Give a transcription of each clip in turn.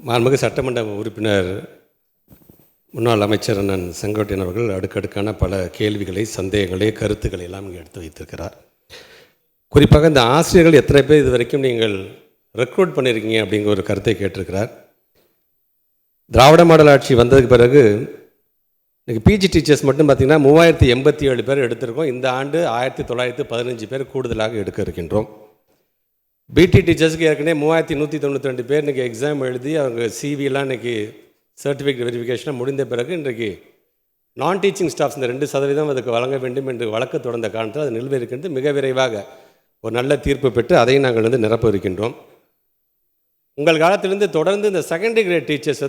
மாண்புமிகு சட்டமன்ற உறுப்பினர் முன்னாள் அமைச்சர் அண்ணன் செங்கோட்டையன் அவர்கள் அடுக்கடுக்கான பல கேள்விகளை, சந்தேகங்களை, கருத்துக்களை எல்லாம் இங்கே எடுத்து வைத்திருக்கிறார். குறிப்பாக இந்த ஆசிரியர்கள் எத்தனை பேர் இது வரைக்கும் நீங்கள் ரெக்ரூட் பண்ணியிருக்கீங்க அப்படிங்கிற ஒரு கருத்தை கேட்டிருக்கிறார். திராவிட மாடல் ஆட்சி வந்ததுக்கு பிறகு இன்றைக்கி பிஜி டீச்சர்ஸ் மட்டும் பார்த்திங்கன்னா 3087 பேர் எடுத்திருக்கோம். இந்த ஆண்டு 1915 பேர் கூடுதலாக எடுக்க இருக்கின்றோம். பிடி டீச்சர்ஸுக்கு ஏற்கனவே 3192 பேர் இன்றைக்கி எக்ஸாம் எழுதி அவங்க சிவிலாம் இன்றைக்கி சர்டிஃபிகேட் வெரிஃபிகேஷனாக முடிந்த பிறகு இன்றைக்கு நான் டீச்சிங் ஸ்டாஃப்ஸ் இந்த 2% அதுக்கு வழங்க வேண்டும் என்று வழக்கு தொடர்ந்த காரணத்தில் அது நிலுவையிருக்கின்றது. மிக விரைவாக ஒரு நல்ல தீர்ப்பு பெற்று அதையும் நாங்கள் நிரப்ப இருக்கின்றோம். உங்கள் காலத்திலிருந்து தொடர்ந்து இந்த செகண்டரி கிரேட் டீச்சர்ஸ்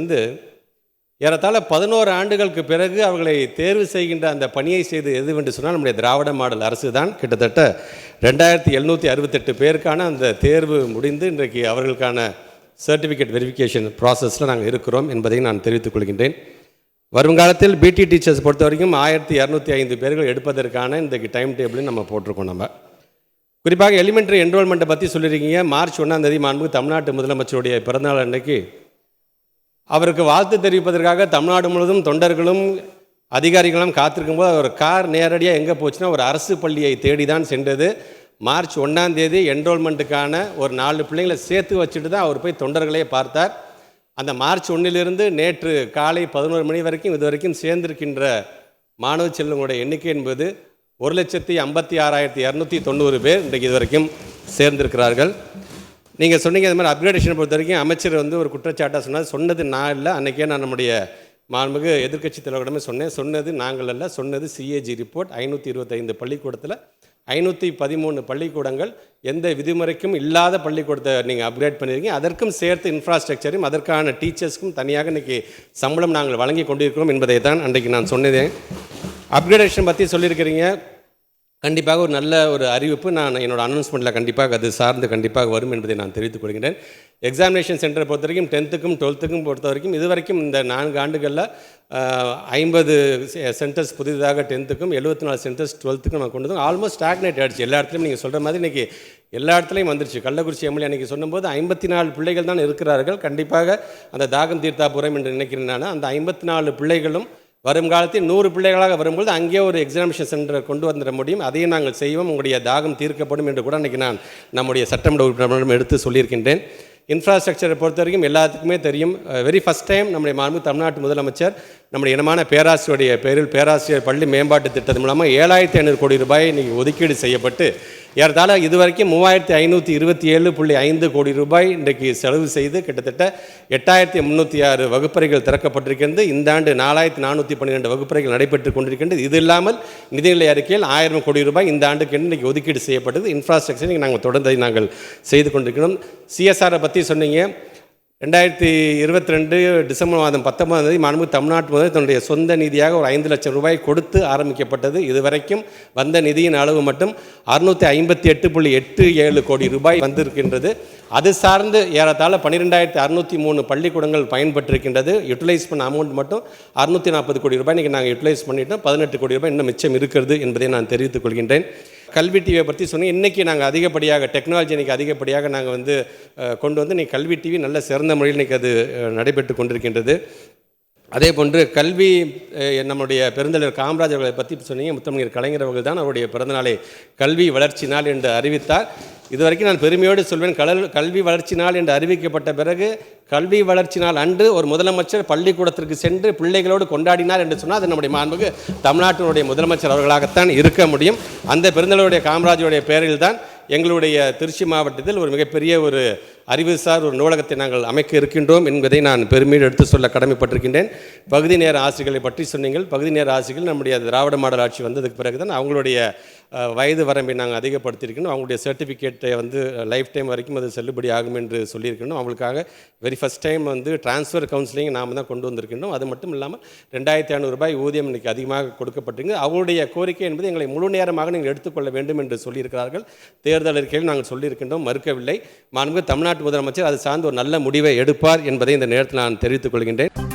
ஏறத்தாழ 11 ஆண்டுகளுக்கு பிறகு அவர்களை தேர்வு செய்கின்ற அந்த பணியை செய்து எதுவென்று சொன்னால் நம்முடைய திராவிட மாடல் அரசு தான். கிட்டத்தட்ட 2768 பேருக்கான அந்த தேர்வு முடிந்து இன்றைக்கு அவர்களுக்கான சர்டிஃபிகேட் வெரிஃபிகேஷன் ப்ராசஸில் நாங்கள் இருக்கிறோம் என்பதையும் நான் தெரிவித்துக் கொள்கின்றேன். வருங்காலத்தில் பிடி டீச்சர்ஸ் பொறுத்த வரைக்கும் 1205 பேர்கள் எடுப்பதற்கான இன்றைக்கு டைம் டேபிளையும் நம்ம போட்டிருக்கோம். நம்ம குறிப்பாக எலிமெண்ட்ரி என்ரோல்மெண்ட்டை பற்றி சொல்லியிருக்கீங்க. மார்ச் 1 மாண்புமிகு தமிழ்நாட்டு முதலமைச்சருடைய பிறந்தநாள் அன்னைக்கு அவருக்கு வாழ்த்து தெரிவிப்பதற்காக தமிழ்நாடு முழுவதும் தொண்டர்களும் அதிகாரிகளும் காத்திருக்கும்போது அவர் கார் நேரடியாக எங்கே போச்சுன்னா ஒரு அரசு பள்ளியை தேடி தான் சென்றது. மார்ச் 1 என்ரோல்மெண்ட்டுக்கான ஒரு 4 பிள்ளைங்களை சேர்த்து வச்சுட்டு தான் அவர் போய் தொண்டர்களே பார்த்தார். அந்த மார்ச் 1 நேற்று காலை 11 மணி வரைக்கும் இது வரைக்கும் சேர்ந்திருக்கின்ற மாணவ செல்வங்களுடைய எண்ணிக்கை என்பது 1,56,290 பேர் இன்றைக்கு இது வரைக்கும் சேர்ந்திருக்கிறார்கள். நீங்கள் சொன்னீங்க இது மாதிரி அப்கிரேடேஷனை பொறுத்த வரைக்கும் அமைச்சர் ஒரு குற்றச்சாட்டாக சொன்னது நான் இல்லை. அன்றைக்கே நான் நம்முடைய மாண்புமிகு எதிர்க்கட்சி தலைவரிடமே சொன்னது நாங்கள் அல்ல, சொன்னது சிஏஜி ரிப்போர்ட். 525 பள்ளிக்கூடத்தில் 513 பள்ளிக்கூடங்கள் எந்த விதிமுறைக்கும் இல்லாத பள்ளிக்கூடத்தை நீங்கள் அப்கிரேட் பண்ணியிருக்கீங்க. அதற்கும் சேர்த்து இன்ஃப்ராஸ்ட்ரக்சரையும் அதற்கான டீச்சர்ஸ்க்கும் தனியாக இன்றைக்கி சம்பளம் நாங்கள் வழங்கி கொண்டிருக்கிறோம் என்பதை தான் அன்றைக்கு நான் சொன்னதேன். அப்கிரேடேஷன் பற்றி சொல்லியிருக்கிறீங்க. கண்டிப்பாக ஒரு நல்ல ஒரு அறிவிப்பு நான் என்னோடய அனௌன்ஸ்மெண்ட்டில் கண்டிப்பாக அது சார்ந்து கண்டிப்பாக வரும் என்பதை நான் தெரிவித்துக் கொள்கிறேன். எக்ஸாமினேஷன் சென்டரை பொறுத்த வரைக்கும் 10th 12th பொறுத்த வரைக்கும் இதுவரைக்கும் இந்த 4 ஆண்டுகளில் 50 சென்டர்ஸ் புதிதாக 10th 74 சென்டர்ஸ் 12th நம்ம கொண்டு வந்து ஆல்மோஸ்ட் ஸ்டாக்னேட் ஆகிடுச்சு. எல்லா இடத்துலையும் நீங்கள் சொல்கிற மாதிரி இன்றைக்கி எல்லா இடத்துலையும் வந்துருச்சு. கள்ளக்குறிச்சி எம்எல்ஏ அன்றைக்கி சொன்னும்போது 54 பிள்ளைகள் தான் இருக்கிறார்கள். கண்டிப்பாக அந்த தாகம் தீர்த்தாபுரம் என்று நினைக்கிறேன் நான். அந்த 54 பிள்ளைகளும் வருங்காலத்தில் 100 பிள்ளைகளாக வரும்போது அங்கே ஒரு எக்ஸாமினேஷன் சென்டரை கொண்டு வந்துட முடியும். அதையும் நாங்கள் செய்வோம். உங்களுடைய தாகம் தீர்க்கப்படும் என்று கூட அன்றைக்கி நான் நம்முடைய சட்டமன்ற உறுப்பினரிடம் எடுத்து சொல்லியிருக்கின்றேன். இன்ஃப்ராஸ்ட்ரக்சரை பொறுத்த வரைக்கும் எல்லாத்துக்குமே தெரியும். வெரி ஃபஸ்ட் டைம் நம்முடைய மாண்புமிகு தமிழ்நாட்டு முதலமைச்சர் நம்முடைய இனமான பேராசிரியருடைய பேரில் பேராசிரியர் பள்ளி மேம்பாட்டு திட்டத்தின் மூலமாக 7500 கோடி ரூபாய் இன்றைக்கி ஒதுக்கீடு செய்யப்பட்டு ஏறத்தாழ இதுவரைக்கும் 3527.5 கோடி ரூபாய் இன்றைக்கு செலவு செய்து கிட்டத்தட்ட 8306 வகுப்பறைகள் திறக்கப்பட்டிருக்கிறது. இந்த ஆண்டு 4412 வகுப்பறைகள் நடைபெற்று கொண்டிருக்கின்றது. இது இல்லாமல் நிதிநிலை அறிக்கையில் 1000 கோடி ரூபாய் இந்த ஆண்டுக்கு இன்றைக்கி ஒதுக்கீடு செய்யப்பட்டது. இன்ஃப்ராஸ்ட்ரக்சர் நாங்கள் தொடர்ந்து நாங்கள் செய்து கொண்டிருக்கிறோம். சிஎஸ்ஆரை பற்றி சொன்னீங்க. 2022 டிசம்பர் 19 மாண்புமிகு தமிழ்நாட்டு முதல் தன்னுடைய சொந்த நிதியாக ஒரு 5 லட்சம் ரூபாய் கொடுத்து ஆரம்பிக்கப்பட்டது. இதுவரைக்கும் வந்த நிதியின் அளவு மட்டும் 658.87 கோடி ரூபாய் வந்திருக்கின்றது. அது சார்ந்து ஏறத்தாழ 12,603 பள்ளிக்கூடங்கள் பயன்பெற்றிருக்கின்றது. யூட்டிலைஸ் பண்ண அமௌண்ட் மட்டும் 640 கோடி ரூபாய் இன்றைக்கி நாங்கள் யூட்டிலைஸ் பண்ணிட்டோம். 18 கோடி ரூபாய் இன்னும் மிச்சம் இருக்கிறது என்பதை நான் தெரிவித்துக் கொள்கின்றேன். கல்வி டிவியை பற்றி சொன்னேன். இன்றைக்கி நாங்கள் அதிகப்படியாக டெக்னாலஜி இன்றைக்கி அதிகப்படியாக நாங்கள் கொண்டு வந்து இன்றைக்கி கல்வி டிவி நல்ல சிறந்த முறையில் இன்றைக்கி அது நடைபெற்று கொண்டிருக்கின்றது. அதே போன்று கல்வி நம்முடைய பெருந்தலைவர் காமராஜ் அவர்களை பற்றி சொன்னீங்க. முத்தமிழர் கலைஞர் அவர்கள் தான் அவருடைய பிறந்தநாளை கல்வி வளர்ச்சி நாள் என்று அறிவித்தார். இதுவரைக்கும் நான் பெருமையோடு சொல்வேன், கல்வி வளர்ச்சி நாள் என்று அறிவிக்கப்பட்ட பிறகு கல்வி வளர்ச்சி நாள் அன்று ஒரு முதலமைச்சர் பள்ளிக்கூடத்திற்கு சென்று பிள்ளைகளோடு கொண்டாடினார் என்று சொன்னால் அது நம்முடைய மாண்புமிகு தமிழ்நாட்டினுடைய முதலமைச்சர் அவர்களாகத்தான் இருக்க முடியும். அந்த பெருந்தலைவருடைய காமராஜருடைய பெயரில் தான் எங்களுடைய திருச்சி மாவட்டத்தில் ஒரு மிகப்பெரிய ஒரு அறிவுசார் ஒரு நூலகத்தை நாங்கள் அமைக்க இருக்கின்றோம் என்பதை நான் பெருமையோடு எடுத்து சொல்ல கடமைப்பட்டிருக்கின்றேன். பகுதி நேர ஆசிரியர்களை பற்றி சொன்னீங்கள். பகுதி நேர ஆசிரியர்கள் நம்முடைய திராவிட மாடல் ஆட்சி வந்ததுக்கு பிறகு தான் அவங்களுடைய வயது வரம்பை நாங்கள் அதிகப்படுத்தியிருக்கணும். அவங்களுடைய சர்டிஃபிகேட்டை லைஃப் டைம் வரைக்கும் அது செல்லுபடி ஆகும் என்று சொல்லியிருக்கணும். அவங்களுக்காக very first time transfer counselling நாம் தான் கொண்டு வந்திருக்கின்றோம். அது மட்டும் இல்லாமல் 2500 ரூபாய் ஊதியம் இன்றைக்கி அதிகமாக கொடுக்கப்பட்டிருக்கு. அவங்களுடைய கோரிக்கை என்பது எங்களை முழு நேரமாக நீங்கள் எடுத்துக்கொள்ள வேண்டும் என்று சொல்லியிருக்கிறார்கள். தேர்தல் அறிக்கையில் நாங்கள் சொல்லியிருக்கின்றோம், மறுக்கவில்லை. மாண்புமிகு தமிழ்நாட்டு முதலமைச்சர் அது சார்ந்து ஒரு நல்ல முடிவை எடுப்பார் என்பதை இந்த நேரத்தில் நான் தெரிவித்துக் கொள்கின்றேன்.